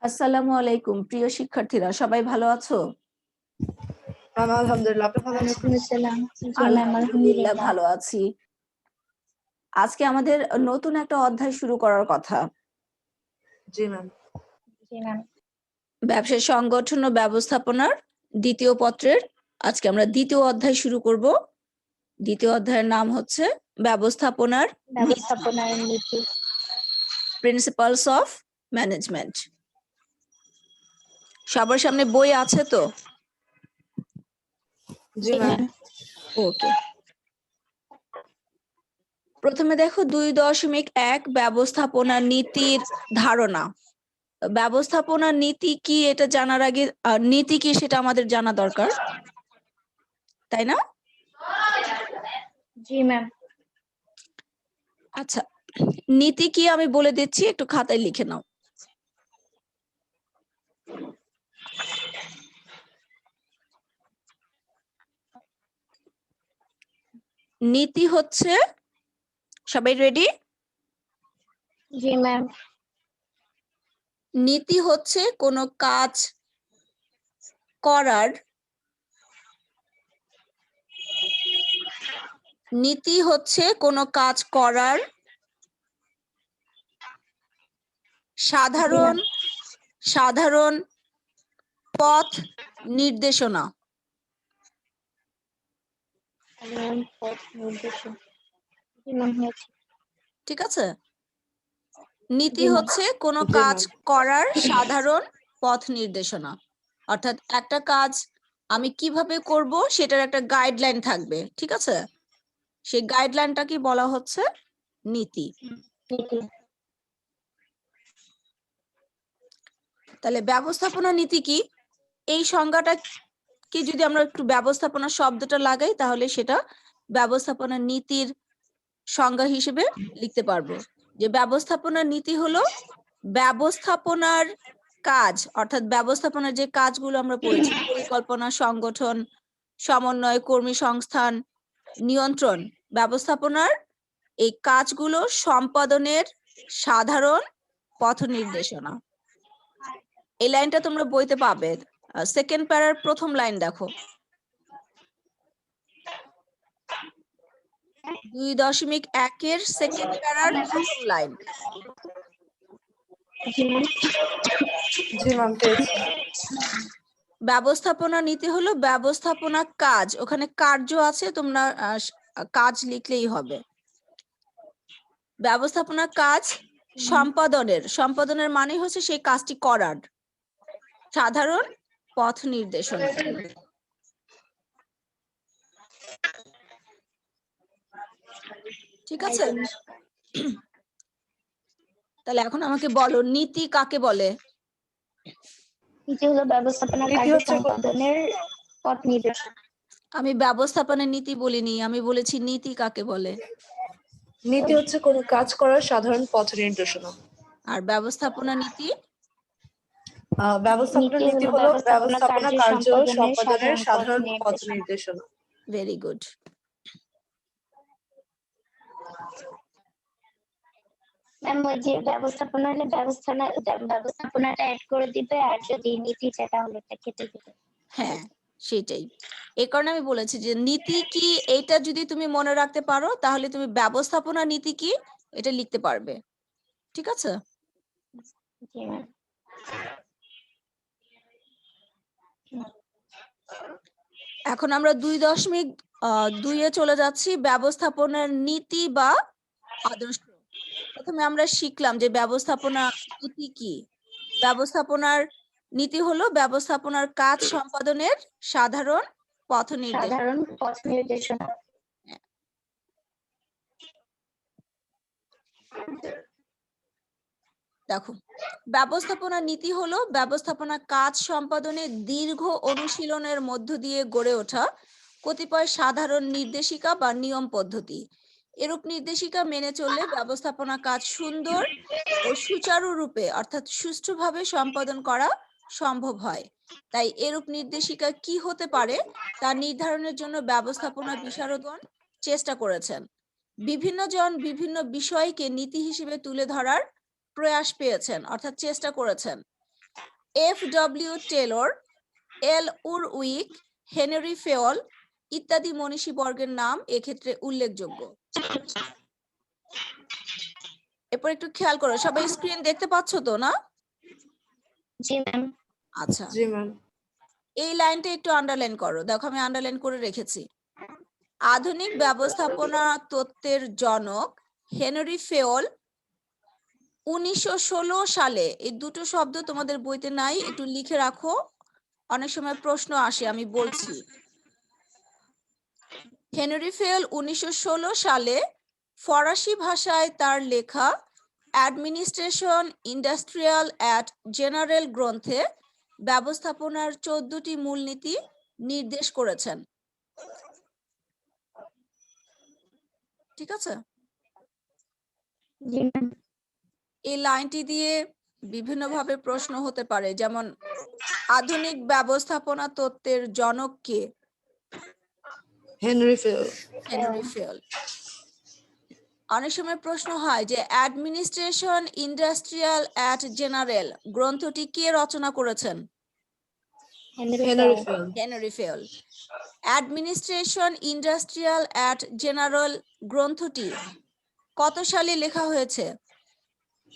আসসালামু আলাইকুম প্রিয় শিক্ষার্থীরা, সবাই ভালো আছো? আলহামদুলিল্লাহ, আপনি ভালো আছেন? ওয়ালাইকুম আসসালাম। জি ম্যাম, আলহামদুলিল্লাহ আলহামদুলিল্লাহ। ভালো আছি। আজকে আমাদের নতুন একটা অধ্যায় শুরু করার কথা। জি ম্যাম। জি ম্যাম। ব্যবসায় সংগঠন ও ব্যবস্থাপনার দ্বিতীয় পত্রের আজকে আমরা দ্বিতীয় অধ্যায় শুরু করব। দ্বিতীয় অধ্যায়ের নাম হচ্ছে ব্যবস্থাপনার নীতি। Principles of management. সবার সামনে বই আছে তো? জি ম্যাম। ওকে, প্রথমে দেখো 2.1 ব্যবস্থাপনা নীতির ধারণা। ব্যবস্থাপনা নীতি কি এটা জানার আগে নীতি কি সেটা আমাদের জানা দরকার, তাই না? জি ম্যাম। আচ্ছা, নীতি কি আমি বলে দিচ্ছি, একটু খাতায় লিখে নাও। নীতি হচ্ছে, সবাই রেডি? জি ম্যাম। নীতি হচ্ছে কোনো কাজ করার, নীতি হচ্ছে কোনো কাজ করার সাধারণ পথ নির্দেশনা। ঠিক আছে, নীতি হচ্ছে কোনো জি কাজ ম্যাম। করার সাধারণ পথ নির্দেশনা, অর্থাৎ একটা কাজ আমি কিভাবে করব সেটার একটা গাইডলাইন থাকবে। ঠিক আছে, সেই গাইডলাইনটা কি বলা হচ্ছে নীতি। তাহলে ব্যবস্থাপনা নীতি কি, এই সংজ্ঞাটা কি যদি আমরা একটু ব্যবস্থাপনা শব্দটা লাগাই তাহলে সেটা ব্যবস্থাপনা নীতির সংজ্ঞা হিসেবে লিখতে পারবো যে ব্যবস্থাপনা নীতি হলো ব্যবস্থাপনার কাজ, অর্থাৎ ব্যবস্থাপনার যে কাজগুলো আমরা পড়েছি, পরিকল্পনা, সংগঠন, সমন্বয়, কর্মী সংস্থান, নিয়ন্ত্রণ, ব্যবস্থাপনার এই কাজগুলো সম্পাদনের সাধারণ পথ নির্দেশনা। এই লাইনটা তোমরা বইতে পাবে, সেকেন্ড প্যারার প্রথম লাইন দেখো, 2.1 সেকেন্ড প্যারার প্রথম লাইন। জি ম্যাম, পেয়েছি। ব্যবস্থাপনা নীতি হলো ব্যবস্থাপনা কাজ, ওখানে কার্য আছে, তোমরা কাজ লিখলেই হবে। ব্যবস্থাপনা কাজ সম্পাদনের মানে হচ্ছে সেই কাজটি করার সাধারণ পথ নির্দেশনা। ঠিক আছে, তাহলে এখন আমাকে বলো নীতি কাকে বলে? নীতি হলো ব্যবস্থাপনা কার্য সম্পাদনের পথ নির্দেশনা। আমি ব্যবস্থাপনা নীতি বলিনি, আমি বলেছি নীতি কাকে বলে। নীতি হচ্ছে কোনো কাজ করার সাধারণ পথ নির্দেশনা। আর ব্যবস্থাপনা নীতি, ব্যবস্থাপনা নীতি হলো ব্যবস্থাপনা কার্য সম্পাদনের সাধারণ পথ নির্দেশনা। Very good. ম্যাম, ওই যে ব্যবস্থাপনা হলে ব্যবস্থাপনাটা অ্যাড করে দিবে, আর যদি নীতি যেটা হলে এটা কেটে দিবে। হ্যাঁ, সেটাই। এই কারণে আমি বলেছি যে নীতি কি এটা যদি তুমি মনে রাখতে পারো তাহলে তুমি ব্যবস্থাপনা নীতি কি এটা লিখতে পারবে। ঠিক আছে, জি ম্যাম। এখন আমরা 2.2 চলে যাচ্ছি, ব্যবস্থাপনার নীতি বা আদর্শ। প্রথমে আমরা শিখলাম যে ব্যবস্থাপনা নীতি কি। ব্যবস্থাপনার নীতি হলো ব্যবস্থাপনার কাজ সম্পাদনের সাধারণ পথ নির্দেশনা। দেখো, ব্যবস্থাপনা নীতি হলো ব্যবস্থাপনা কাজ সম্পাদনে দীর্ঘ অনুশীলনের মধ্য দিয়ে গড়ে ওঠা কতিপয় সাধারণ নির্দেশিকা বা নিয়ম পদ্ধতি। এরূপ নির্দেশিকা মেনে চললে ব্যবস্থাপনা কাজ সুন্দর ও সুচারুরূপে অর্থাৎ সুষ্ঠুভাবে সম্পাদন করা সম্ভব হয়। তাই এরূপ নির্দেশিকা কি হতে পারে তা নির্ধারণের জন্য ব্যবস্থাপনা বিশারদগণ চেষ্টা করেছেন। বিভিন্ন জন বিভিন্ন বিষয়কে নীতি হিসেবে তুলে ধরার প্রয়াস পেয়েছেন, অর্থাৎ চেষ্টা করেছেন। F.W. Taylor, L. উরউইক, হেনরি ফেওল ইত্যাদি মনীষী বর্গের নাম এক্ষেত্রে উল্লেখযোগ্য। এরপর একটু খেয়াল করো, সবাই স্ক্রিন দেখতে পাচ্ছ তো না? জি ম্যাম। আচ্ছা, জি ম্যাম। এই লাইনটা একটু আন্ডারলাইন করো, দেখো আমি আন্ডারলাইন করে রেখেছি। আধুনিক ব্যবস্থাপনা তত্ত্বের জনক হেনরি ফেওল 1916 সালে, এই দুটো শব্দ তোমাদের বইতে নাই, একটু লিখে রাখো, অনেক সময় প্রশ্ন আসে, আমি বলছি। হেনরি ফেওল 1916 সালে ফরাসি ভাষায় তার লেখা অ্যাডমিনিস্ট্রেশন ইন্ডাস্ট্রিয়াল অ্যাট জেনারেল গ্রন্থে ব্যবস্থাপনার 14টি মূলনীতি নির্দেশ করেছেন। ঠিক আছে, জি ম্যাম। এই লাইনটি দিয়ে বিভিন্নভাবে প্রশ্ন হতে পারে, যেমন আধুনিক ব্যবস্থাপনা তত্ত্বের জনক কে? হেনরি ফেওল। হেনরি ফেওল। অনেক সময় প্রশ্ন হয় যে অ্যাডমিনিস্ট্রেশন ইন্ডাস্ট্রিয়াল অ্যাট জেনারেল গ্রন্থটি কে রচনা করেছেন? Henri Henri Fayol. Fayol. Henri Fayol. Administration industrial at general গ্রন্থটি কত সালে লেখা হয়েছে?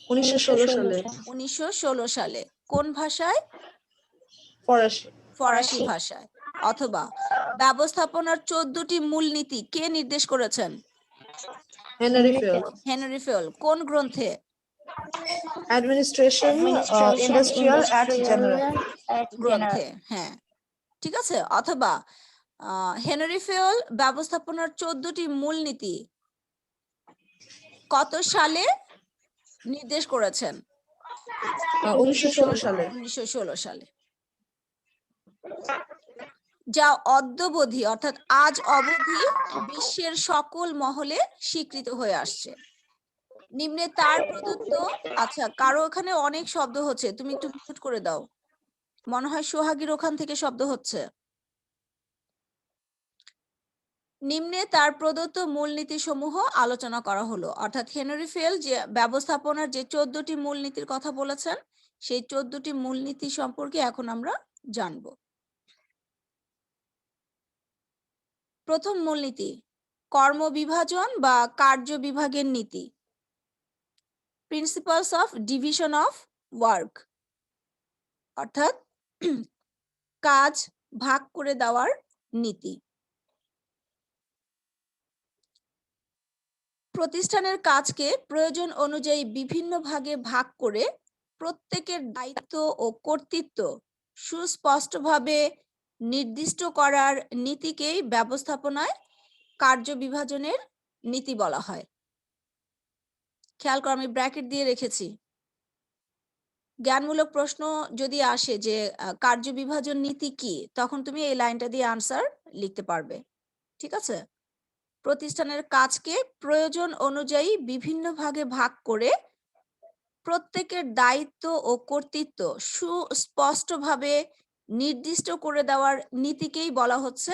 1916 সালে। 1916 সালে। কোন ভাষায়? ফরাসি। ফরাসি ভাষায়। অথবা ব্যবস্থাপনার 14টি মূলনীতি কে নির্দেশ করেছেন? হেনরি ফেওল। হেনরি ফেওল। কোন গ্রন্থে? অ্যাডমিনিস্ট্রেশন ইন্ডাস্ট্রিয়াল অ্যাট জেনারেল গ্রন্থে, হ্যাঁ ঠিক আছে। অথবা হেনরি ফেওল ব্যবস্থাপনার 14টি মূলনীতি কত সালে নির্দেশ করেছেন? 1916 সালে। 1916 সালে। যা অদ্যাবধি অর্থাৎ আজ অবধি বিশ্বের সকল মহলে স্বীকৃত হয়ে আসছে। নিম্নে তার প্রদত্ত, আচ্ছা কারো ওখানে অনেক শব্দ হচ্ছে, তুমি একটু মিউট করে দাও, মনে হয় সোহাগীর ওখান থেকে শব্দ হচ্ছে। নিম্নে তার প্রদত্ত মূলনীতি সমূহ আলোচনা করা হলো, অর্থাৎ হেনরি ফেল যে ব্যবস্থাপনার যে 14টি মূলনীতির কথা বলেছেন, সেই 14টি মূলনীতি সম্পর্কে এখন আমরা জানব। প্রথম মূলনীতি কর্মবিভাজন বা কার্য বিভাগের নীতি, principles of division of work, অর্থাৎ কাজ ভাগ করে দেওয়ার নীতি। প্রতিষ্ঠানের কাজকে প্রয়োজন অনুযায়ী বিভিন্ন ভাগে ভাগ করে প্রত্যেকের দায়িত্ব ও কর্তৃত্ব সুস্পষ্টভাবে নির্দিষ্ট করার নীতিকেই ব্যবস্থাপনায় কার্য বিভাজনের নীতি বলা হয়। খেয়াল করো, আমি ব্র্যাকেট দিয়ে রেখেছি। জ্ঞানমূলক প্রশ্ন যদি আসে যে কার্য বিভাজন নীতি কি, তখন তুমি এই লাইনটা দিয়ে আনসার লিখতে পারবে। ঠিক আছে, প্রতিষ্ঠানের কাজকে প্রয়োজন অনুযায়ী বিভিন্ন ভাগে ভাগ করে প্রত্যেকের দায়িত্ব ও কর্তৃত্ব সুস্পষ্টভাবে নির্দিষ্ট করে দেওয়ার নীতিকেই বলা হচ্ছে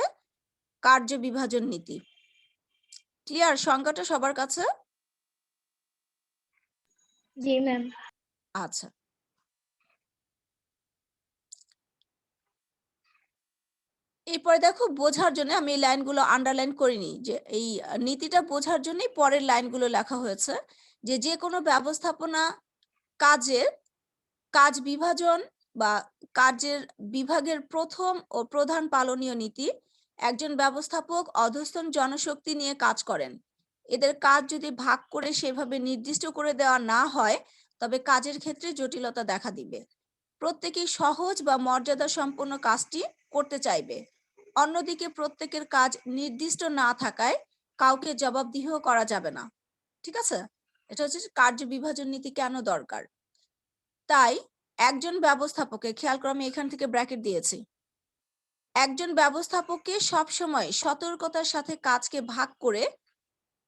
কার্য বিভাজন নীতি। ক্লিয়ার সংজ্ঞাটা সবার কাছে? জি ম্যাম। আচ্ছা, এরপরে দেখো বোঝার জন্য আমি এই লাইনগুলো আন্ডারলাইন করিনি, যে এই নীতিটা বোঝার জন্যই পরের লাইনগুলো লেখা হয়েছে, যে যে কোনো ব্যবস্থাপনা কাজের কাজ বিভাজন বা কাজের বিভাগের প্রথম ও প্রধান পালনীয় নীতি, একজন ব্যবস্থাপক অধস্তন জনশক্তি নিয়ে কাজ করেন। এদের কাজ যদি ভাগ করে সেভাবে নির্দিষ্ট করে দেওয়া না হয়, তবে কাজের ক্ষেত্রে জটিলতা দেখা দিবে। প্রত্যেকেই সহজ বা মর্যাদা সম্পন্ন কাজটি করতে চাইবে। অন্যদিকে প্রত্যেকের কাজ নির্দিষ্ট না থাকায় কাউকে জবাবদিহ করা যাবে না। ঠিক আছে, এটা হচ্ছে কার্য বিভাজন নীতি কেন দরকার। তাই একজন ব্যবস্থাপককে, খেয়াল করে আমি এখান থেকে ব্র্যাকেট দিয়েছি, একজন ব্যবস্থাপককে সবসময় সতর্কতার সাথে কাজকে ভাগ করে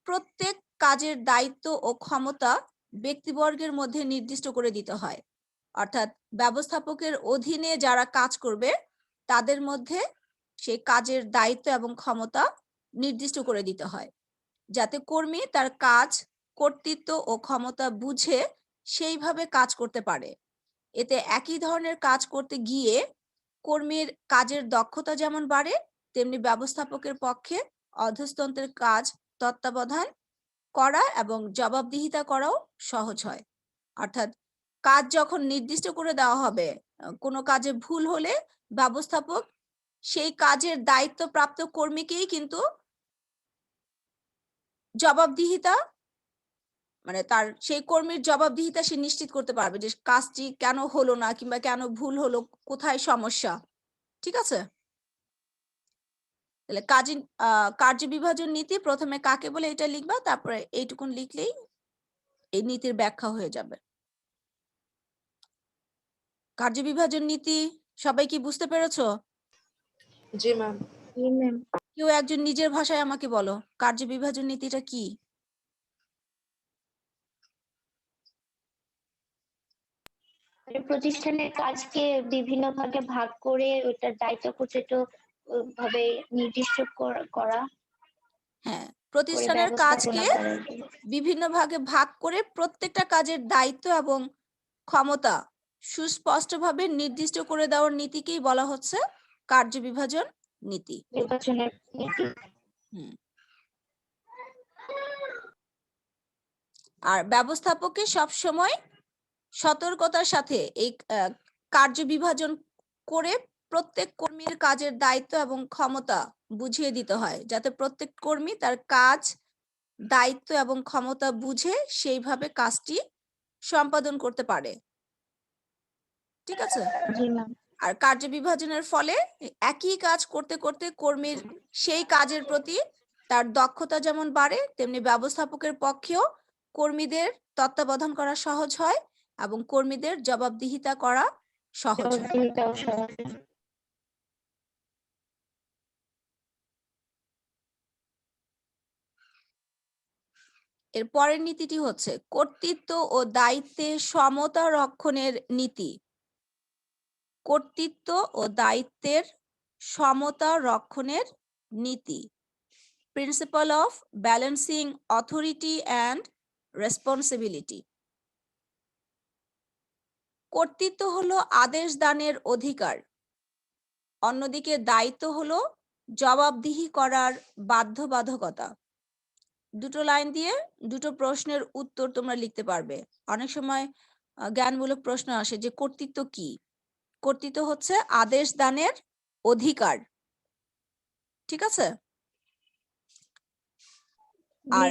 প্রত্যেক কাজের দায়িত্ব ও ক্ষমতা ব্যক্তিবর্গের মধ্যে নির্দিষ্ট করে দিতে হয়। অর্থাৎ ব্যবস্থাপকের অধীনে যারা কাজ করবে তাদের মধ্যে সেই কাজের দায়িত্ব এবং ক্ষমতা নির্দিষ্ট করে দিতে হয়, যাতে কর্মী তার কাজ, কর্তৃত্ব ও ক্ষমতা বুঝে সেইভাবে কাজ করতে পারে। এতে একই ধরনের কাজ করতে গিয়ে কর্মীর কাজের দক্ষতা যেমন বাড়ে, তেমনি ব্যবস্থাপকের পক্ষে অধস্তন্ত্রের কাজ তত্ত্বাবধান করা এবং জবাবদিহিতা করাও সহজ হয়। অর্থাৎ কাজ যখন নির্দিষ্ট করে দেওয়া হবে, কোনো কাজে ভুল হলে ব্যবস্থাপক সেই কাজের দায়িত্বপ্রাপ্ত কর্মীকেই কিন্তু জবাবদিহিতা, মানে তার সেই কর্মীর জবাবদিহিতা সে নিশ্চিত করতে পারবে যে কাজটি কেন হলো না কিংবা কেন ভুল হলো, কোথায় সমস্যা। ঠিক আছে? তাহলে কার্য বিভাজন নীতি প্রথমে কাকে বলে এটা লিখবা, তারপরে এইটুকুন লিখলেই এই নীতির ব্যাখ্যা হয়ে যাবে। কার্য বিভাজন নীতি সবাই কি বুঝতে পেরেছো? জি ম্যাম। জি ম্যাম। কেউ একজন নিজের ভাষায় আমাকে বলো কার্য বিভাজন নীতিটা কি? প্রতিষ্ঠানের কাজকে বিভিন্ন ভাগে ভাগ করে ওটার দায়িত্ব খচিত ভাবে নির্দিষ্ট করা, হ্যাঁ, করে প্রতিষ্ঠানের ব্যবস্থাপনা কাজকে করা। বিভিন্ন ভাগে ভাগ করে প্রত্যেকটা কাজের দায়িত্ব এবং ক্ষমতা সুস্পষ্টভাবে নির্দিষ্ট করে দেওয়ার নীতিকেই বলা হচ্ছে কার্য বিভাজন নীতি। নির্বাচনের নীতি। আর ব্যবস্থাপককে সবসময় সতর্কতার সাথে এই কার্য বিভাজন করে প্রত্যেক কর্মীর কাজের দায়িত্ব এবং ক্ষমতা বুঝিয়ে দিতে হয়, যাতে প্রত্যেক কর্মী তার কাজ, দায়িত্ব এবং ক্ষমতা বুঝে সেইভাবে কাজটি সম্পাদন করতে পারে। ঠিক আছে? জি ম্যাম। আর কার্য বিভাজনের ফলে একই কাজ করতে করতে কর্মীর সেই কাজের প্রতি তার দক্ষতা যেমন বাড়ে, তেমনি ব্যবস্থাপকের পক্ষেও কর্মীদের তত্ত্বাবধান করা সহজ হয় এবং কর্মীদের জবাবদিহিতা করা সহজ হয়। জবাবদিহিতাও সহজ হয়। এর পরের নীতিটি হচ্ছে কর্তৃত্ব ও দায়িত্বে সমতা রক্ষণের নীতি। কর্তৃত্ব ও দায়িত্বের সমতা রক্ষণের নীতি, principal of balancing authority and responsibility. কর্তৃত্ব হলো আদেশ দানের অধিকার, অন্যদিকে দায়িত্ব হলো জবাবদিহি করার বাধ্যবাধকতা। দুটো লাইন দিয়ে দুটো প্রশ্নের উত্তর তোমরা লিখতে পারবে। অনেক সময় জ্ঞানমূলক প্রশ্ন আসে যে কর্তৃত্ব কি? কর্তৃত্ব হচ্ছে আদেশ দানের অধিকার। ঠিক আছে? আর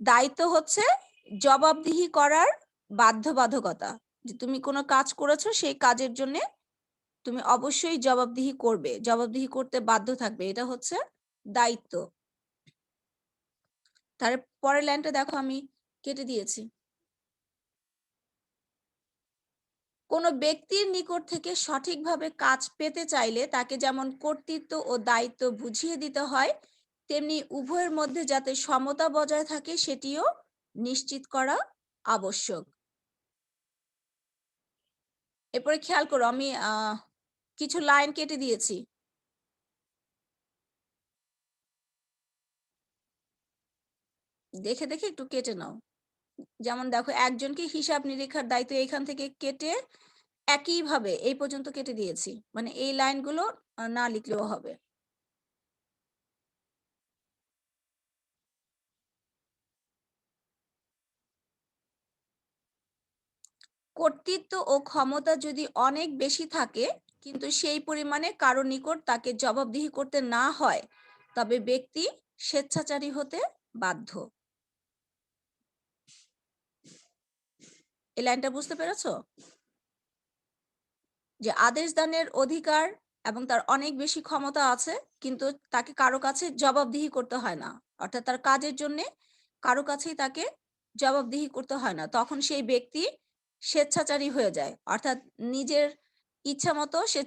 দায়িত্ব হচ্ছে জবাবদিহি করার বাধ্যবাধকতা, যে তুমি কোনো কাজ করেছো সেই কাজের জন্য তুমি অবশ্যই জবাবদিহি করবে, জবাবদিহি করতে বাধ্য থাকবে, এটা হচ্ছে দায়িত্ব। তার পরের লাইনটা দেখো আমি কেটে দিয়েছি। কোনো ব্যক্তির নিকট থেকে সঠিকভাবে কাজ পেতে চাইলে তাকে যেমন কর্তৃত্ব ও দায়িত্ব বুঝিয়ে দিতে হয়, তেমনি উভয়ের মধ্যে যাতে সমতা বজায় থাকে সেটিও নিশ্চিত করা আবশ্যক। এরপরে খেয়াল করো আমি কিছু লাইন কেটে দিয়েছি। দেখে দেখে একটু কেটে নাও। যেমন দেখো একজনকে হিসাব নিরীক্ষার দায়িত্ব এখান থেকে কেটে একইভাবে এই পর্যন্ত কেটে দিয়েছি, মানে এই লাইনগুলো না লিখলেও হবে। কর্তৃত্ব ও ক্ষমতা যদি অনেক বেশি থাকে কিন্তু সেই পরিমাণে কারো নিকট তাকে জবাবদিহি করতে না হয়, তবে ব্যক্তি স্বেচ্ছাচারী হতে বাধ্য। এই লাইনটা বুঝতে পেরেছো? যে আদেশ দানের অধিকার এবং তার অনেক বেশি ক্ষমতা আছে, কিন্তু তাকে কারো কাছে জবাবদিহি করতে হয় না, অর্থাৎ তার কাজের জন্য কারো কাছেই তাকে জবাবদিহি করতে হয় না, তখন সেই ব্যক্তি স্বেচ্ছাচারী হয়ে যায়, অর্থাৎ নিজের ইচ্ছা মতো সে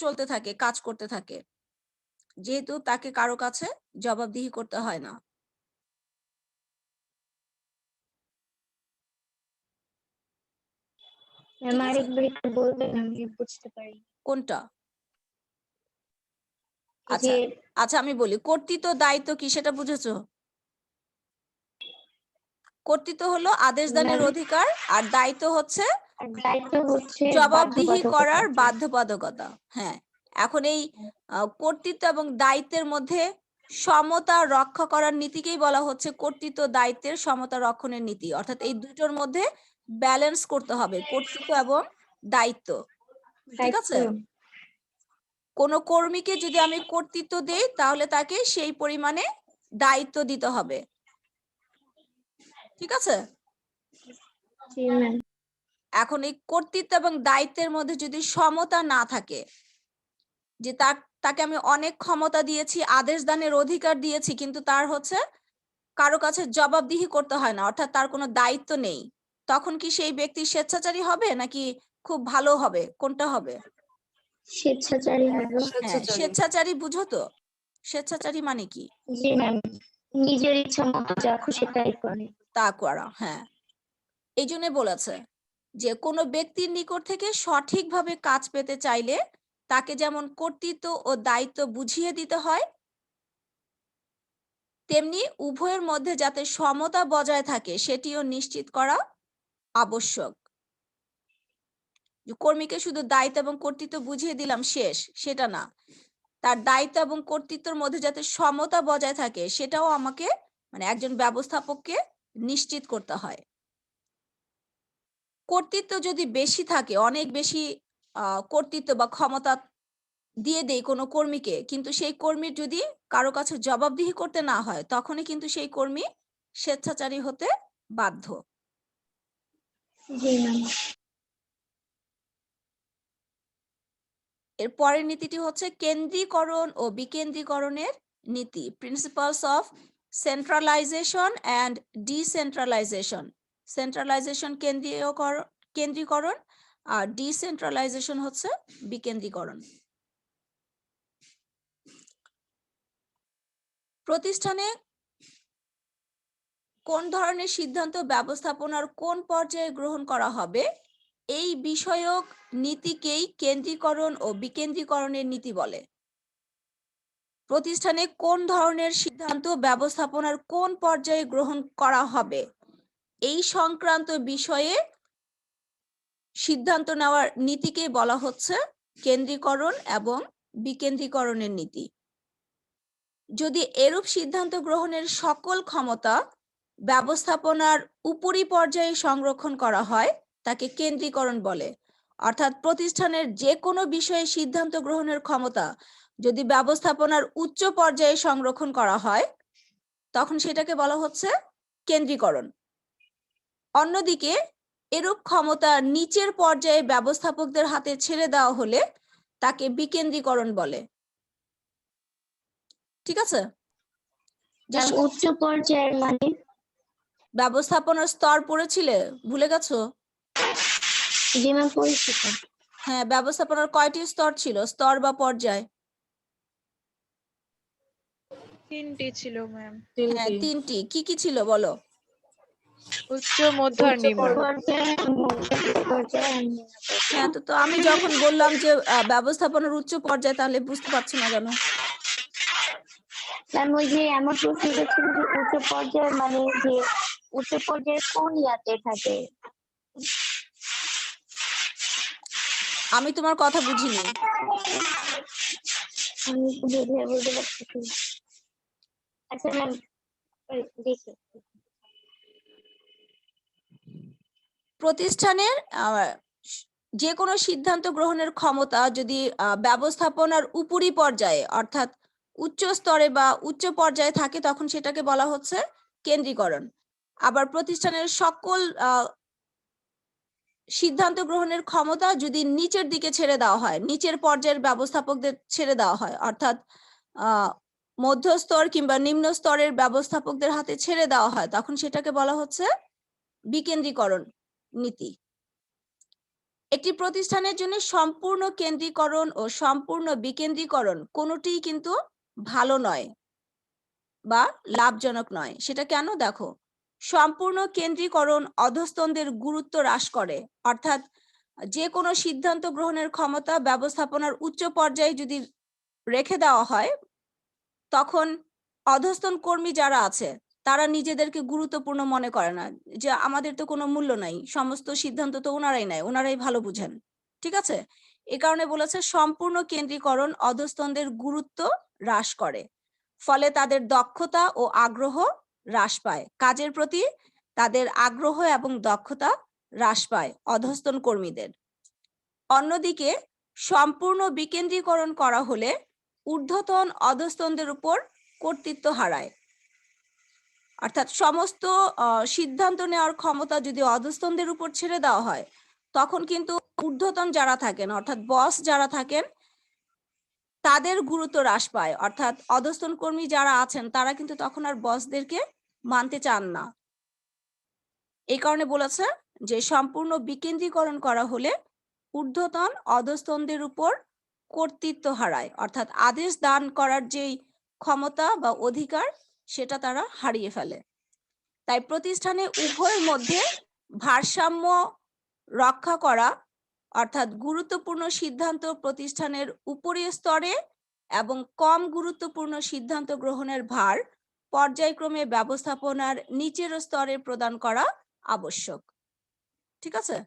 চলতে থাকে, কাজ করতে থাকে, যেহেতু তাকে কারো কাছে জবাবদিহি করতে হয় না। আরেকবার একটু বলবেন, আমি বুঝতে পারি কোনটা? আচ্ছা আচ্ছা আমি বলি, কর্তৃত্ব দায়িত্ব কি সেটা বুঝেছো? কর্তৃত্ব হলো আদেশ দানের অধিকার আর দায়িত্ব হচ্ছে আর দায়িত্ব হচ্ছে জবাবদিহি করার বাধ্যবাধকতা। বাধ্যবাধকতা। হ্যাঁ, এখন এই কর্তৃত্ব এবং দায়িত্বের মধ্যে সমতা রক্ষা করার নীতিকেই বলা হচ্ছে কর্তৃত্ব দায়িত্বের সমতা রক্ষণের নীতি। অর্থাৎ এই দুটোর মধ্যে ব্যালেন্স করতে হবে, কর্তৃত্ব এবং দায়িত্ব। ঠিক আছে? কোনো কর্মীকে যদি আমি কর্তৃত্ব দেই তাহলে তাকে সেই পরিমাণে দায়িত্ব দিতে হবে। ঠিক আছে? জি ম্যাম। এখন এই কর্তৃত্ব এবং দায়িত্বের মধ্যে যদি সমতা না থাকে, যে তাকে আমি অনেক ক্ষমতা দিয়েছি, আদেশ দানের অধিকার দিয়েছি, কিন্তু তার হচ্ছে কারো কাছে জবাবদিহি করতে হয় না, অর্থাৎ তার কোনো দায়িত্ব নেই, তখন কি সেই ব্যক্তি স্বেচ্ছাচারী হবে নাকি খুব ভালো হবে? কোনটা হবে? স্বেচ্ছাচারী হবে। হ্যাঁ, স্বেচ্ছাচারী বুঝো তো? স্বেচ্ছাচারী মানে কি? জি ম্যাম, নিজের ইচ্ছা মতো যা খুশি তাই করে। তা করা, হ্যাঁ। এই জন্য বলেছে যে কোনো ব্যক্তির নিকট থেকে সঠিকভাবে কাজ পেতে চাইলে তাকে যেমন কর্তৃত্ব ও দায়িত্ব বুঝিয়ে দিতে হয়, তেমনি উভয়ের মধ্যে যাতে সমতা বজায় থাকে সেটিও নিশ্চিত করা আবশ্যক। কর্মীকে শুধু দায়িত্ব এবং কর্তৃত্ব বুঝিয়ে দিলাম শেষ, সেটা না, তার দায়িত্ব এবং কর্তৃত্বের মধ্যে যাতে সমতা বজায় থাকে সেটাও আমাকে, মানে একজন ব্যবস্থাপককে নিশ্চিত করতে হয়। কর্তৃত্ব যদি বেশি থাকে, অনেক বেশি কর্তৃত্ব বা ক্ষমতা দিয়ে দেই কোনো কর্মীকে, কিন্তু সেই কর্মীর যদি কারো কাছে জবাবদিহি করতে না হয়, তখনই কিন্তু সেই কর্মী স্বেচ্ছাচারী হতে বাধ্য। জি ম্যাম। এর পরের নীতিটি হচ্ছে কেন্দ্রীকরণ ও বিকেন্দ্রীকরণের নীতি, principles of centralization and decentralization. Centralization কেন্দ্রীকরণ আর ডিসেন্ট্রালাইজেশন হচ্ছে বিকেন্দ্রীকরণ। প্রতিষ্ঠানে কোন ধরনের সিদ্ধান্ত ব্যবস্থাপনার কোন পর্যায়ে গ্রহণ করা হবে এই বিষয়ক নীতিকেই কেন্দ্রীকরণ ও বিকেন্দ্রীকরণের নীতি বলে। প্রতিষ্ঠানে কোন ধরনের সিদ্ধান্ত ব্যবস্থাপনার কোন পর্যায়ে গ্রহণ করা হবে এই সংক্রান্ত বিষয়ে সিদ্ধান্ত নেওয়ার নীতিকে বলা হচ্ছে কেন্দ্রীকরণ এবং বিকেন্দ্রীকরণের নীতি। যদি এরূপ সিদ্ধান্ত গ্রহণের সকল ক্ষমতা ব্যবস্থাপনার উপরি পর্যায়ে সংরক্ষণ করা হয় তাকে কেন্দ্রীকরণ বলে। অর্থাৎ প্রতিষ্ঠানের যে কোনো বিষয়ে সিদ্ধান্ত গ্রহণের ক্ষমতা যদি ব্যবস্থাপনার উচ্চ পর্যায়ে সংরক্ষণ করা হয় তখন সেটাকে বলা হচ্ছে কেন্দ্রীকরণ। অন্যদিকে এরূপ ক্ষমতা নিচের পর্যায়ে ব্যবস্থাপকদের হাতে ছেড়ে দেওয়া হলে তাকে বিকেন্দ্রীকরণ বলে। ঠিক আছে? উচ্চ পর্যায়ের মানে ব্যবস্থাপনার স্তর পড়েছিলে, ভুলে গেছো? জি ম্যাম, পরিচিত। হ্যাঁ, ব্যবস্থাপনার কয়টি স্তর ছিল, স্তর বা পর্যায়? 3টি ছিল ম্যাম। হ্যাঁ, 3টি। কি কি ছিল বলো? উচ্চ, মধ্য আর নিম্ন। হ্যাঁ, তো আমি যখন বললাম যে ব্যবস্থাপনার উচ্চ পর্যায়, তাহলে বুঝতে পারছো না কেন? ম্যাম, ওই যে আমার প্রশ্নটা ছিল যে উচ্চ পর্যায়ের মানে যে উচ্চ পর্যায়ে কোন ইয়াতে থাকে? আমি তোমার কথা বুঝিনি। আমি বুঝে বলতে পারছি। আচ্ছা ম্যাম, দেখি। প্রতিষ্ঠানের যে কোনো সিদ্ধান্ত গ্রহণের ক্ষমতা যদি ব্যবস্থাপনার উপরি পর্যায়ে অর্থাৎ উচ্চ স্তরে বা উচ্চ পর্যায়ে থাকে তখন সেটাকে বলা হচ্ছে কেন্দ্রীকরণ। আবার প্রতিষ্ঠানের সকল সিদ্ধান্ত গ্রহণের ক্ষমতা যদি নিচের দিকে ছেড়ে দেওয়া হয়, নিচের পর্যায়ের ব্যবস্থাপকদের ছেড়ে দেওয়া হয়, অর্থাৎ মধ্যস্তর কিংবা নিম্ন স্তরের ব্যবস্থাপকদের হাতে ছেড়ে দেওয়া হয়, তখন সেটাকে বলা হচ্ছে বিকেন্দ্রীকরণ নীতি। একটি প্রতিষ্ঠানের জন্য সম্পূর্ণ কেন্দ্রীকরণ ও সম্পূর্ণ বিকেন্দ্রীকরণ কোনোটিই কিন্তু ভালো নয় বা লাভজনক নয়। সেটা কেন? দেখো, সম্পূর্ণ কেন্দ্রীকরণ অধস্তনদের গুরুত্ব হ্রাস করে, অর্থাৎ যে কোনো সিদ্ধান্ত গ্রহণের ক্ষমতা ব্যবস্থাপনার উচ্চ পর্যায়ে যদি রেখে দেওয়া হয় তখন অধস্তন কর্মী যারা আছে তারা নিজেদেরকে গুরুত্বপূর্ণ মনে করে না, যে আমাদের তো কোনো মূল্য নাই, সমস্ত সিদ্ধান্ত তো ওনারাই নেয়, ওনারাই ভালো বুঝেন। ঠিক আছে, এ কারণে বলেছে সম্পূর্ণ কেন্দ্রীকরণ অধস্তনদের গুরুত্ব হ্রাস করে, ফলে তাদের দক্ষতা ও আগ্রহ হ্রাস পায়, কাজের প্রতি তাদের আগ্রহ এবং দক্ষতা হ্রাস পায় অধস্তন কর্মীদের। অন্যদিকে সম্পূর্ণ বিকেন্দ্রীকরণ করা হলে ঊর্ধ্বতন অধস্তনদের উপর কর্তৃত্ব হারায়, অর্থাৎ সমস্ত সিদ্ধান্ত নেওয়ার ক্ষমতা যদি অধস্তনদের উপর ছেড়ে দেওয়া হয়, তখন কিন্তু ঊর্ধ্বতন যারা থাকেন অর্থাৎ বস যারা থাকেন তাদের গুরুত্ব হ্রাস পায়, অর্থাৎ অধস্তন কর্মী যারা আছেন তারা কিন্তু তখন আর বসদেরকে মানতে চান না। এই কারণে বলেছে যে সম্পূর্ণ বিকেন্দ্রীকরণ করা হলে ঊর্ধ্বতন অধস্তনদের উপর কর্তৃত্ব হারায়, অর্থাৎ আদেশ দান করার যেই ক্ষমতা বা অধিকার সেটা তারা হারিয়ে ফেলে। তাই প্রতিষ্ঠানে উভয়ের মধ্যে ভারসাম্য রক্ষা করা, অর্থাৎ গুরুত্বপূর্ণ সিদ্ধান্ত প্রতিষ্ঠানের উপরের স্তরে এবং কম গুরুত্বপূর্ণ সিদ্ধান্ত গ্রহণের ভার পর্যায়ক্রমে ব্যবস্থাপনার নিচের স্তরে প্রদান করা আবশ্যক। ঠিক আছে,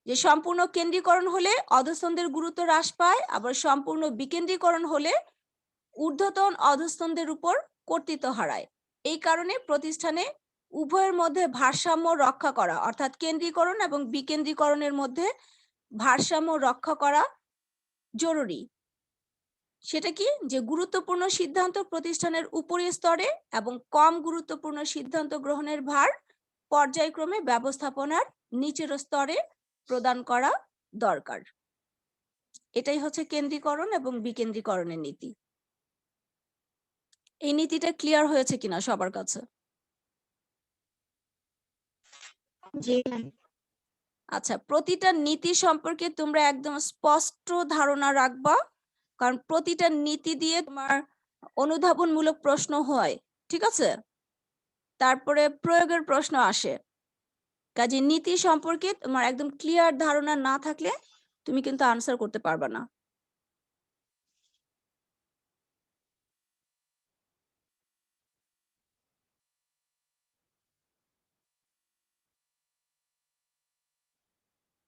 যে সম্পূর্ণ কেন্দ্রীকরণ হলে অধস্তনদের গুরুত্ব হ্রাস পায়, আবার সম্পূর্ণ বিকেন্দ্রীকরণ হলে ঊর্ধ্বতন অধস্তনদের উপর কর্তৃত্ব হারায়। এই কারণে প্রতিষ্ঠানে উভয়ের মধ্যে ভারসাম্য রক্ষা করা, অর্থাৎ কেন্দ্রীকরণ এবং বিকেন্দ্রীকরণের মধ্যে ভারসাম্য রক্ষা করা জরুরি। সেটা কি, যে গুরুত্বপূর্ণ সিদ্ধান্ত প্রতিষ্ঠানের উপরের স্তরে এবং কম গুরুত্বপূর্ণ সিদ্ধান্ত গ্রহণের ভার পর্যায়ক্রমে ব্যবস্থাপনার নিচের স্তরে প্রদান করা দরকার। এটাই হচ্ছে কেন্দ্রীকরণ এবং বিকেন্দ্রীকরণের নীতি। এই নীতিটা ক্লিয়ার হয়েছে কিনা সবার কাছে? আচ্ছা, প্রতিটা নীতি সম্পর্কে তোমরা একদম স্পষ্ট ধারণা রাখবা, কারণ প্রতিটা নীতি দিয়ে তোমার অনুধাবনমূলক প্রশ্ন হয়। ঠিক আছে, তারপরে প্রয়োগের প্রশ্ন আসে। কাজে নীতি সম্পর্কে তোমার একদম ক্লিয়ার ধারণা না থাকলে তুমি কিন্তু আনসার করতে পারবে না।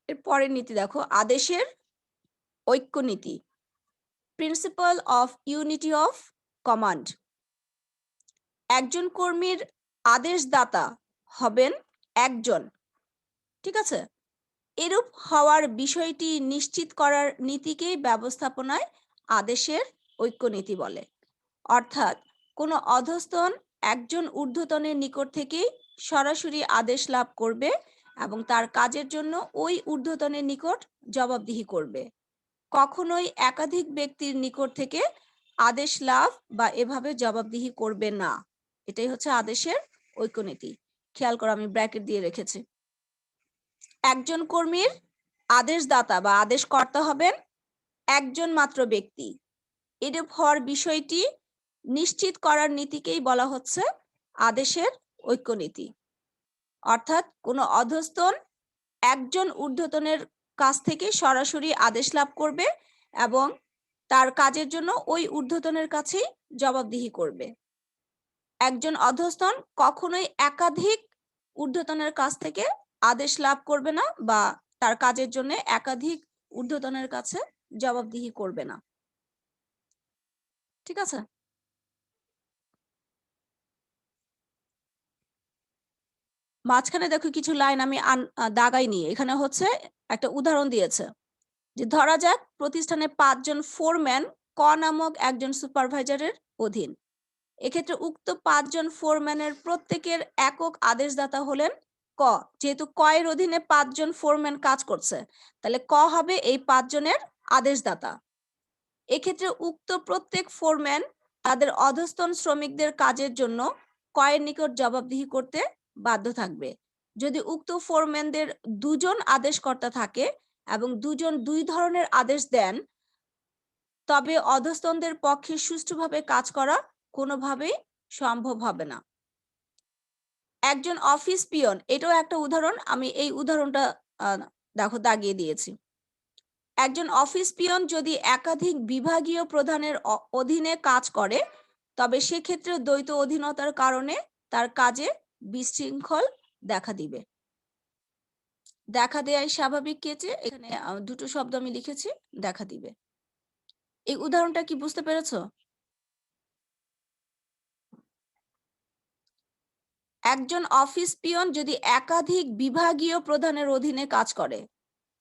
এর পরের নীতি দেখো, আদেশের ঐক্য নীতি, principal of unity of command. একজন কর্মীর আদেশদাতা হবেন একজন। ঠিক আছে, এরূপ হওয়ার বিষয়টি নিশ্চিত করার নীতিকেই ব্যবস্থাপনায় আদেশের ঐক্য নীতি বলে। অর্থাৎ কোনো অধস্তন একজন ঊর্ধ্বতনের নিকট থেকেই সরাসরি আদেশ লাভ করবে এবং তার কাজের জন্য ওই ঊর্ধ্বতনের নিকট জবাবদিহি করবে, কখনোই একাধিক ব্যক্তির নিকট থেকে আদেশ লাভ বা এভাবে জবাবদিহি করবে না। এটাই হচ্ছে আদেশের ঐক্যনীতি। খেয়াল করো, আমি ব্র্যাকেট দিয়ে রেখেছি। একজন কর্মীর আদেশদাতা বা আদেশকর্তা হবেন একজন মাত্র ব্যক্তি। এরূপ হওয়ার বিষয়টি নিশ্চিত করার নীতিকেই বলা হচ্ছে আদেশের ঐক্যনীতি। অর্থাৎ কোনো অধস্তন একজন ঊর্ধ্বতনের কাছ থেকে সরাসরি আদেশ লাভ করবে এবং তার কাজের জন্য ওই ঊর্ধ্বতনের কাছেই জবাবদিহি করবে। একজন অধস্তন কখনোই একাধিক ঊর্ধ্বতনের কাছ থেকে আদেশ লাভ করবে না বা তার কাজের জন্য একাধিক ঊর্ধ্বতনের কাছে জবাবদিহি করবে না। ঠিক আছে, মাঝখানে দেখো কিছু লাইন আমি দাগাইনি, এখানে হচ্ছে একটা উদাহরণ দিয়েছে যে ধরা যাক প্রতিষ্ঠানে 5 জন ফোরম্যান ক নামক একজন সুপারভাইজারের অধীন। এক্ষেত্রে উক্ত 5 জন ফোরম্যানের প্রত্যেকের একক আদেশদাতা হলেন ক। যেহেতু ক এর অধীনে 5 জন ফোরম্যান কাজ করছে, তাহলে ক হবে এই 5 জনের আদেশদাতা। এক্ষেত্রে উক্ত প্রত্যেক ফোরম্যান তাদের অধস্তন শ্রমিকদের কাজের জন্য ক এর নিকট জবাবদিহি করতে বাধ্য থাকবে। যদি উক্ত ফোরম্যানদের 2 জন আদেশকর্তা থাকে এবং 2 জন 2 ধরনের আদেশ দেন, তবে অধস্তনদের পক্ষে সুষ্ঠুভাবে কাজ করা কোনোভাবেই সম্ভব হবে না। একজন অফিস পিয়ন, এটাও একটা উদাহরণ, আমি এই উদাহরণটা দেখো দাগিয়ে দিয়েছি। একজন অফিস পিয়ন যদি একাধিক বিভাগীয় প্রধানের অধীনে কাজ করে, তবে সেক্ষেত্রে দ্বৈত অধীনতার কারণে তার কাজে বিশৃঙ্খল দেখা দিবে। দেখা দেয়াই স্বাভাবিক কেচে, এখানে দুটো শব্দ আমি লিখেছি, দেখা দিবে। এই উদাহরণটা কি বুঝতে পেরেছো? একজন অফিস পিয়ন যদি একাধিক বিভাগীয় প্রধানের অধীনে কাজ করে,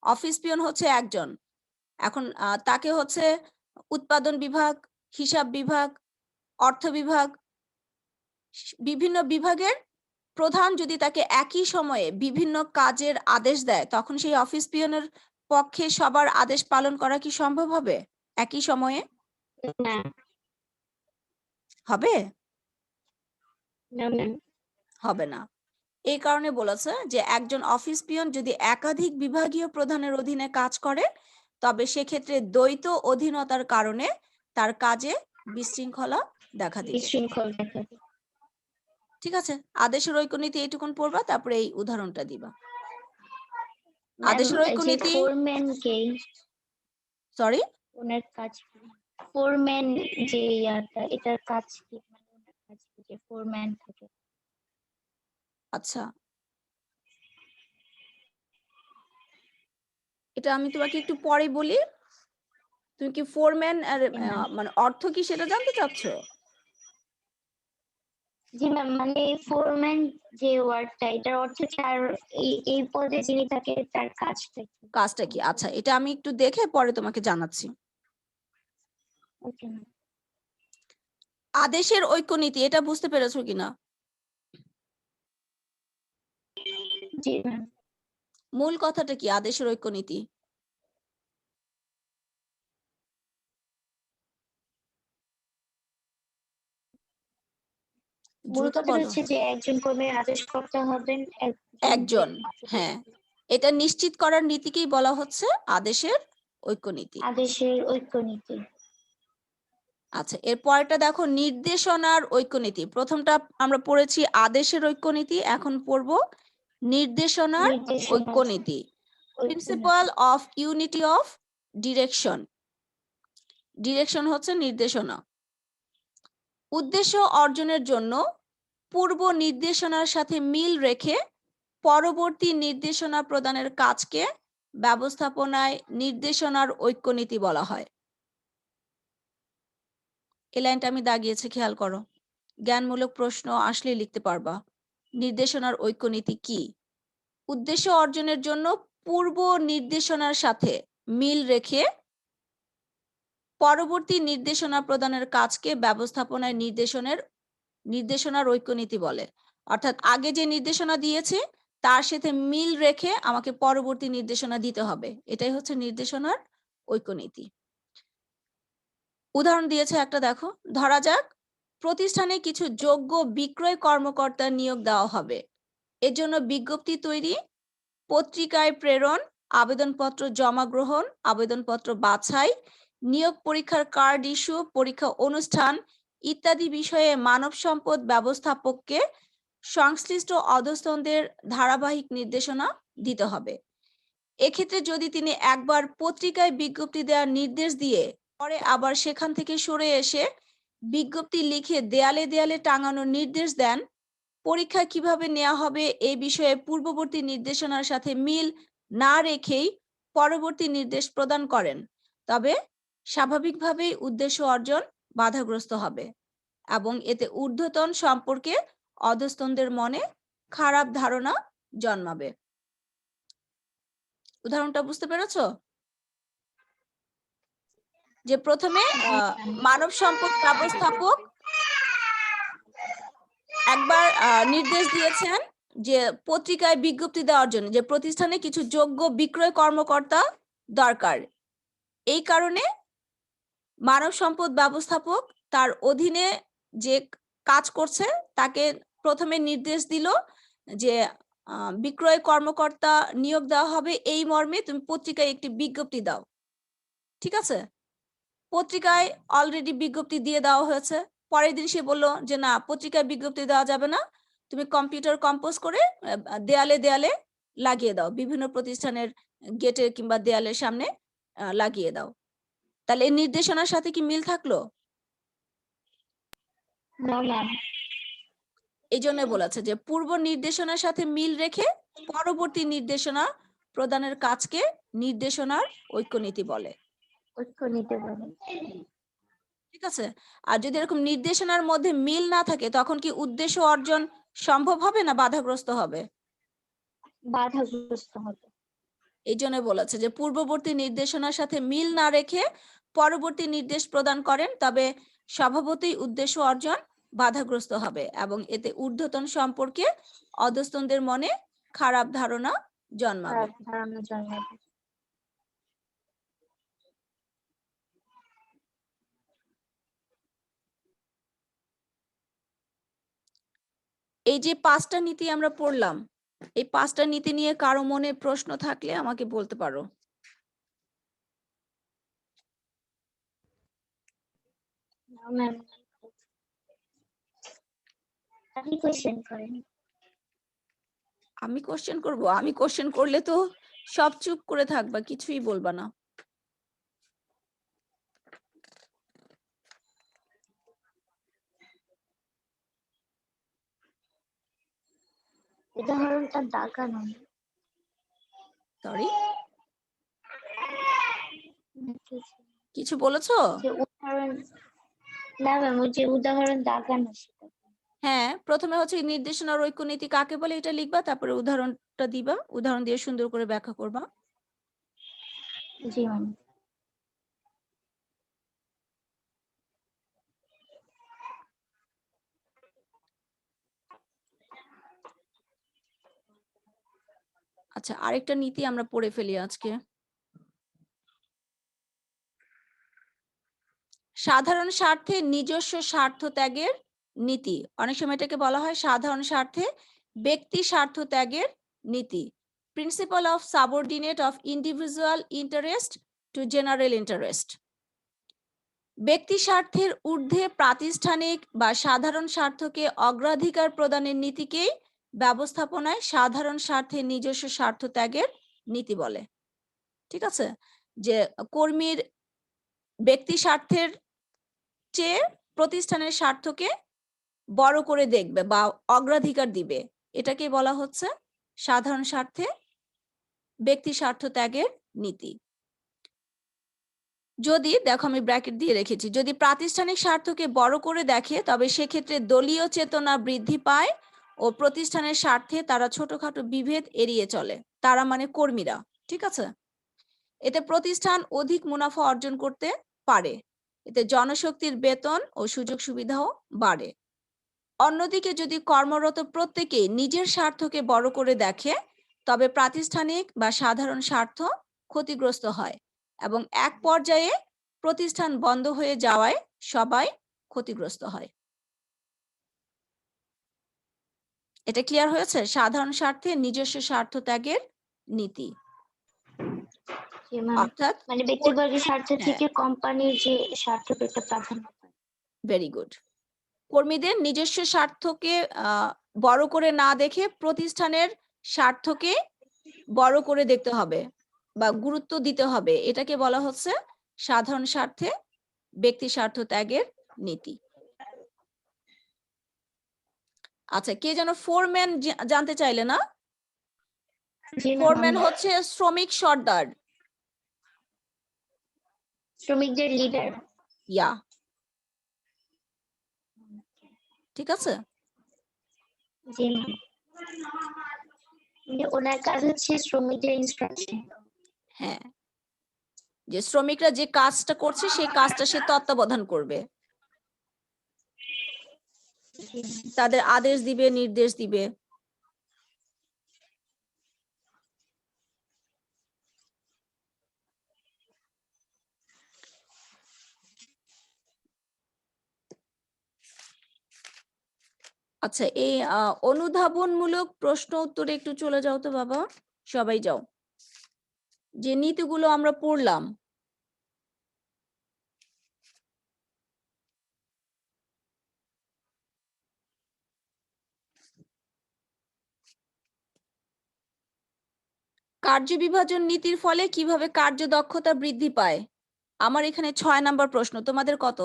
অফিস পিয়ন হচ্ছে একজন, এখন তাকে হচ্ছে উৎপাদন বিভাগ, হিসাব বিভাগ, অর্থ বিভাগ, বিভিন্ন বিভাগের প্রধান যদি তাকে একই সময়ে বিভিন্ন কাজের আদেশ দেয়, তখন সেই অফিস পিয়নের পক্ষে সবার আদেশ পালন করা কি সম্ভব হবে একই সময়ে? না, হবে? না ম্যাম। হবে না। এই কারণে বলেছে যে একজন অফিস পিয়ন যদি একাধিক বিভাগীয় প্রধানের অধীনে কাজ করে, তবে সেক্ষেত্রে দ্বৈত অধীনতার কারণে তার কাজে বিশৃঙ্খলা দেখা দিবে। বিশৃঙ্খল দেখা দিবে। ঠিক আছে, আদেশের ঐক্যনীতি এইটুকুন পড়বা, তারপরে এই উদাহরণটা দিবা। আদেশের ম্যাম, যে ঐক্যনীতি, ফোরম্যান কে, সরি, ওনার কাজ কি? ফোরম্যান যে ইয়াটা, এটার কাজ কি? মানে ওনার কাজ কি যে ফোরম্যান থাকে? আচ্ছা, এটা আমি তোমাকে একটু পরে বলি। তুমি কি ফোরম্যান আর মানে অর্থ কি সেটা জানতে চাচ্ছ? জি ম্যাম, মানে ফোরম্যান যে ওয়ার্ডটা, এটার অর্থ কি? আর এই পদে যিনি থাকে তার কাজটা কি? কাজটা কি? আচ্ছা, এটা আমি একটু দেখে পরে তোমাকে জানাচ্ছি। Okay ma'am. আদেশের ঐক্যনীতি, এটা বুঝতে পেরেছো কিনা? জি ম্যাম। মূল কথাটা কি আদেশের ঐক্যনীতি? মূল দ্রুত কথা বলো। হচ্ছে যে একজন কর্মীর আদেশকর্তা হবেন একজন, হ্যাঁ, এটা নিশ্চিত করার নীতিকেই বলা হচ্ছে আদেশের ঐক্যনীতি। আদেশের ঐক্যনীতি। আচ্ছা, এর পরেরটা দেখো, নির্দেশনার ঐক্যনীতি। প্রথমটা আমরা পড়েছি আদেশের ঐক্যনীতি, এখন পড়বো নির্দেশনার ঐক্যনীতি। Principle of unity of direction. Direction হচ্ছে নির্দেশনা। উদ্দেশ্য অর্জনের জন্য পূর্ব নির্দেশনার সাথে মিল রেখে পরবর্তী নির্দেশনা প্রদানের কাজকে ব্যবস্থাপনায় নির্দেশনার ঐক্যনীতি বলা হয়। এই লাইনটা আমি দাগিয়েছি, খেয়াল করো। জ্ঞানমূলক প্রশ্ন আসলে লিখতে পারবা। নির্দেশনার ঐক্যনীতি কি? উদ্দেশ্য অর্জনের জন্য পূর্ব নির্দেশনার সাথে মিল রেখে পরবর্তী নির্দেশনা প্রদানের কাজকে ব্যবস্থাপনায় নির্দেশনার ঐক্যনীতি বলে। অর্থাৎ আগে যে নির্দেশনা দিয়েছে তার সাথে মিল রেখে আমাকে পরবর্তী নির্দেশনা দিতে হবে, এটাই হচ্ছে নির্দেশনার ঐক্যনীতি। উদাহরণ দিয়েছে একটা, দেখো। ধরা যাক প্রতিষ্ঠানে কিছু যোগ্য বিক্রয় কর্মকর্তা নিয়োগ দেওয়া হবে। এর জন্য বিজ্ঞপ্তি তৈরি, পত্রিকায় প্রেরণ, আবেদনপত্র জমা গ্রহণ, আবেদনপত্র বাছাই, নিয়োগ পরীক্ষার কার্ড ইস্যু, পরীক্ষা অনুষ্ঠান ইত্যাদি বিষয়ে মানব সম্পদ ব্যবস্থাপককে সংশ্লিষ্ট অধস্তনদের ধারাবাহিক নির্দেশনা দিতে হবে। এক্ষেত্রে যদি তিনি একবার পত্রিকায় বিজ্ঞপ্তি দেওয়ার নির্দেশ দিয়ে পরে আবার সেখান থেকে সরে এসে বিজ্ঞপ্তি লিখে দেয়ালে দেয়ালে টাঙানোর নির্দেশ দেন, পরীক্ষা কিভাবে নেওয়া হবে এই বিষয়ে পূর্ববর্তী নির্দেশনার সাথে মিল না রেখেই পরবর্তী নির্দেশ প্রদান করেন, তবে স্বাভাবিকভাবেই উদ্দেশ্য অর্জন বাধাগ্রস্ত হবে এবং এতে ঊর্ধ্বতন সম্পর্কে অধস্তনদের মনে খারাপ ধারণা জন্মাবে। উদাহরণটা বুঝতে পেরেছো? যে প্রথমে মানব সম্পদ ব্যবস্থাপক একবার নির্দেশ দিয়েছেন যে পত্রিকায় বিজ্ঞপ্তি দেওয়ার জন্য যে প্রতিষ্ঠানে কিছু যোগ্য বিক্রয় কর্মকর্তা দরকার। এই কারণে মানব সম্পদ ব্যবস্থাপক তার অধীনে যে কাজ করছে তাকে প্রথমে নির্দেশ দিল যে বিক্রয় কর্মকর্তা নিয়োগ দেওয়া হবে, এই মর্মে তুমি পত্রিকায় একটি বিজ্ঞপ্তি দাও। ঠিক আছে, পত্রিকায় অলরেডি বিজ্ঞপ্তি দিয়ে দেওয়া হয়েছে। পরের দিন সে বলল যে না, পত্রিকায় বিজ্ঞপ্তি দেওয়া যাবে না, তুমি কম্পিউটার কম্পোজ করে দেয়ালে দেয়ালে লাগিয়ে দাও, বিভিন্ন প্রতিষ্ঠানের গেটে কিংবা দেয়ালের সামনে লাগিয়ে দাও। তাহলে এই নির্দেশনার সাথে কি মিল থাকলো? এই জন্য বলেছে যে পূর্ব নির্দেশনার সাথে মিল রেখে পরবর্তী নির্দেশনা প্রদানের কাজকে নির্দেশনার ঐক্যনীতি বলে। ঐক্য নিতে বলে। ঠিক আছে, আর যদি এরকম নির্দেশনার মধ্যে মিল না থাকে তখন কি উদ্দেশ্য অর্জন সম্ভব হবে না বাধাগ্রস্ত হবে? বাধাগ্রস্ত হবে। এই জন্য বলেছে যে পূর্ববর্তী নির্দেশনার সাথে মিল না রেখে পরবর্তী নির্দেশ প্রদান করেন তবে স্বভাবতই উদ্দেশ্য অর্জন বাধাগ্রস্ত হবে এবং এতে ঊর্ধ্বতন সম্পর্কে অধস্তনদের মনে খারাপ ধারণা জন্মাবে। খারাপ ধারণা জন্মাবে। এই যে 5টা নীতি আমরা পড়লাম, এই 5টা নীতি নিয়ে কারো মনে প্রশ্ন থাকলে আমাকে বলতে পারো। ম্যাম আপনি কোশ্চেন করেন। আমি কোশ্চেন করব? আমি কোশ্চেন করলে তো সব চুপ করে থাকবা, কিছুই বলবা না। উদাহরণটা দাগানো। সরি, কিছু বলেছো? যে উদাহরণ না ম্যাম, ওই যে উদাহরণ দাগানো সেটা। হ্যাঁ, প্রথমে হচ্ছে নির্দেশনার ঐক্যনীতি কাকে বলে এটা লিখবা, তারপরে উদাহরণটা দিবা, উদাহরণ দিয়ে সুন্দর করে ব্যাখ্যা করবা। জি ম্যাম। আচ্ছা, আরেকটা নীতি আমরা পড়ে ফেলি আজকে। সাধারণ স্বার্থে নিজস্ব স্বার্থ ত্যাগের নীতি। অনেক সময় এটাকে বলা হয় সাধারণ স্বার্থে ব্যক্তি স্বার্থ ত্যাগের নীতি। Principal of subordinate of individual interest to general interest. ব্যক্তি স্বার্থের ঊর্ধ্বে প্রাতিষ্ঠানিক বা সাধারণ স্বার্থকে অগ্রাধিকার প্রদানের নীতিকেই ব্যবস্থাপনায় সাধারণ স্বার্থে নিজস্ব স্বার্থ ত্যাগের নীতি বলে। ঠিক আছে, যে কর্মীর ব্যক্তি স্বার্থের চেয়ে প্রতিষ্ঠানের স্বার্থকে বড় করে দেখবে বা অগ্রাধিকার দিবে, এটাকে বলা হচ্ছে সাধারণ স্বার্থে ব্যক্তি স্বার্থ ত্যাগের নীতি। যদি দেখো আমি ব্র্যাকেট দিয়ে রেখেছি, যদি প্রাতিষ্ঠানিক স্বার্থকে বড় করে দেখে তবে সেক্ষেত্রে দলীয় চেতনা বৃদ্ধি পায় ও প্রতিষ্ঠানের স্বার্থে তারা ছোটখাটো বিভেদ এড়িয়ে চলে, তারা মানে কর্মীরা। ঠিক আছে, এতে প্রতিষ্ঠান অধিক মুনাফা অর্জন করতে পারে, এতে জনশক্তির বেতন ও সুযোগ সুবিধাও বাড়ে। অন্যদিকে যদি কর্মরত প্রত্যেকেই নিজের স্বার্থকে বড় করে দেখে তবে প্রাতিষ্ঠানিক বা সাধারণ স্বার্থ ক্ষতিগ্রস্ত হয় এবং এক পর্যায়ে প্রতিষ্ঠান বন্ধ হয়ে যাওয়ায় সবাই ক্ষতিগ্রস্ত হয়। এটা ক্লিয়ার হয়েছে? সাধারণ স্বার্থে নিজস্ব স্বার্থ ত্যাগের নীতি, জি ম্যাম। অর্থাৎ মানে ব্যক্তিগত স্বার্থ হ্যাঁ। থেকে কোম্পানির যে স্বার্থকে প্রাধান্য পায়। Very good. কর্মীদের নিজস্ব স্বার্থকে বড় করে না দেখে প্রতিষ্ঠানের স্বার্থকে বড় করে দেখতে হবে বা গুরুত্ব দিতে হবে, এটাকে বলা হচ্ছে সাধারণ স্বার্থে ব্যক্তি স্বার্থ ত্যাগের নীতি। আচ্ছা, কে যেন ফোরম্যান জানতে চাইলে না? জি ম্যাম। ফোরম্যান হচ্ছে শ্রমিক সর্দার। শ্রমিকদের লিডার। ইয়া, ঠিক আছে। জি ম্যাম। ওনার কাজ হচ্ছে শ্রমিকদের ইনস্ট্রাকশন। হ্যাঁ, যে শ্রমিকরা যে কাজটা করছে সেই কাজটা সে তত্ত্বাবধান করবে, তাদের আদেশ দিবে, নির্দেশ দিবে। আচ্ছা, এই অনুধাবনমূলক প্রশ্ন উত্তরে একটু চলে যাও তো বাবা, সবাই যাও। যে নীতিগুলো আমরা পড়লাম, কার্য বিভাজন নীতির ফলে কিভাবে কার্যদক্ষতা বৃদ্ধি পায়? আমার এখানে 6 নাম্বার প্রশ্ন, তোমাদের কত?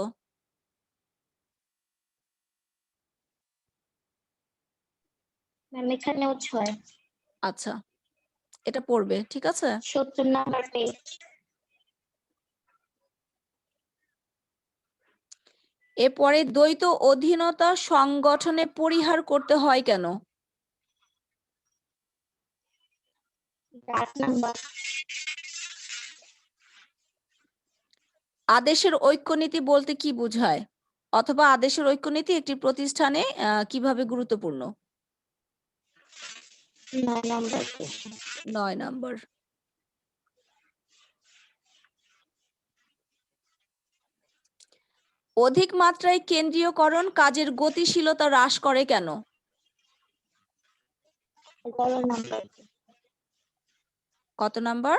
ম্যাম এখানেও 6 আচ্ছা, এটা পড়বে, ঠিক আছে? 70 নাম্বার পেজ। এরপরে দ্বৈত অধীনতা সংগঠনে পরিহার করতে হয় কেন? 8 নাম্বার। আদেশের ঐক্যনীতি বলতে কি বোঝায়? অথবা আদেশের ঐক্যনীতি একটি প্রতিষ্ঠানে কিভাবে গুরুত্বপূর্ণ? 9 নাম্বার পেজ। 9 নাম্বার। অধিক মাত্রায় কেন্দ্রীয়করণ কাজের গতিশীলতা হ্রাস করে কেন? 11 নাম্বার। কত নাম্বার?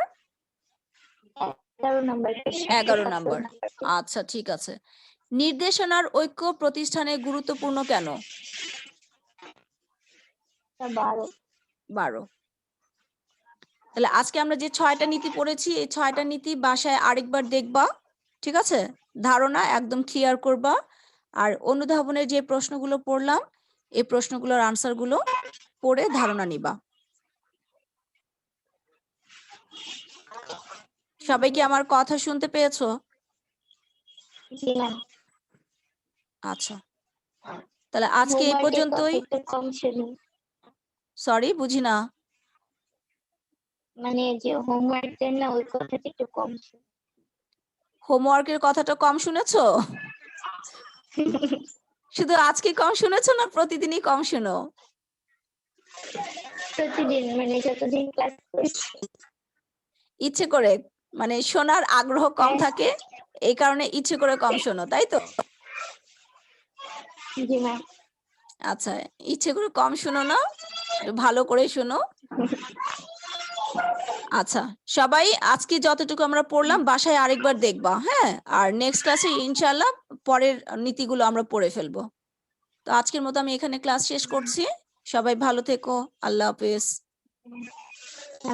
11 number page. 11 নাম্বার। আচ্ছা, ঠিক আছে। নির্দেশনার ঐক্য প্রতিষ্ঠানে গুরুত্বপূর্ণ কেন? 12। 12। তাহলে আজকে আমরা যে 6টা নীতি পড়েছি, এই 6টা নীতি বাসায় আরেকবার দেখবা, ঠিক আছে? ধারণা একদম ক্লিয়ার করবা। আর অনুধাবনের যে প্রশ্নগুলো পড়লাম, এই প্রশ্নগুলোর আনসারগুলো পড়ে ধারণা নিবা। সবাই কি আমার কথা শুনতে পেয়েছো? জি না। আচ্ছা, তাহলে আজকে এই পর্যন্তই। একটু কম ছিল, সরি, বুঝি না। মানে যে হোমওয়ার্ক দেন না ওই কথাটা একটু কম ছিল। হোমওয়ার্কের কথাটা কম শুনেছো? শুধু আজকে কম শুনেছো না প্রতিদিনই কম শুনো? প্রতিদিন, মানে যতদিন ক্লাস করছি। ইচ্ছে করে, মানে শোনার আগ্রহ কম হ্যাঁ। থাকে, এই কারণে ইচ্ছে করে কম শোনো, তাই তো? জি ম্যাম। আচ্ছা, ইচ্ছে করে কম শোনো না, একটু ভালো করে শোনো। আচ্ছা, সবাই আজকে যতটুকু আমরা পড়লাম বাসায় আরেকবার দেখবা, হ্যাঁ? আর নেক্সট ক্লাসে ইনশাআল্লাহ পরের নীতিগুলো আমরা পড়ে ফেলবো। তো আজকের মতো আমি এখানে ক্লাস শেষ করছি। সবাই ভালো থেকো। আল্লাহ হাফেজ।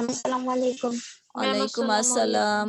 আসসালামু আলাইকুম। ওয়ালাইকুম আসসালাম।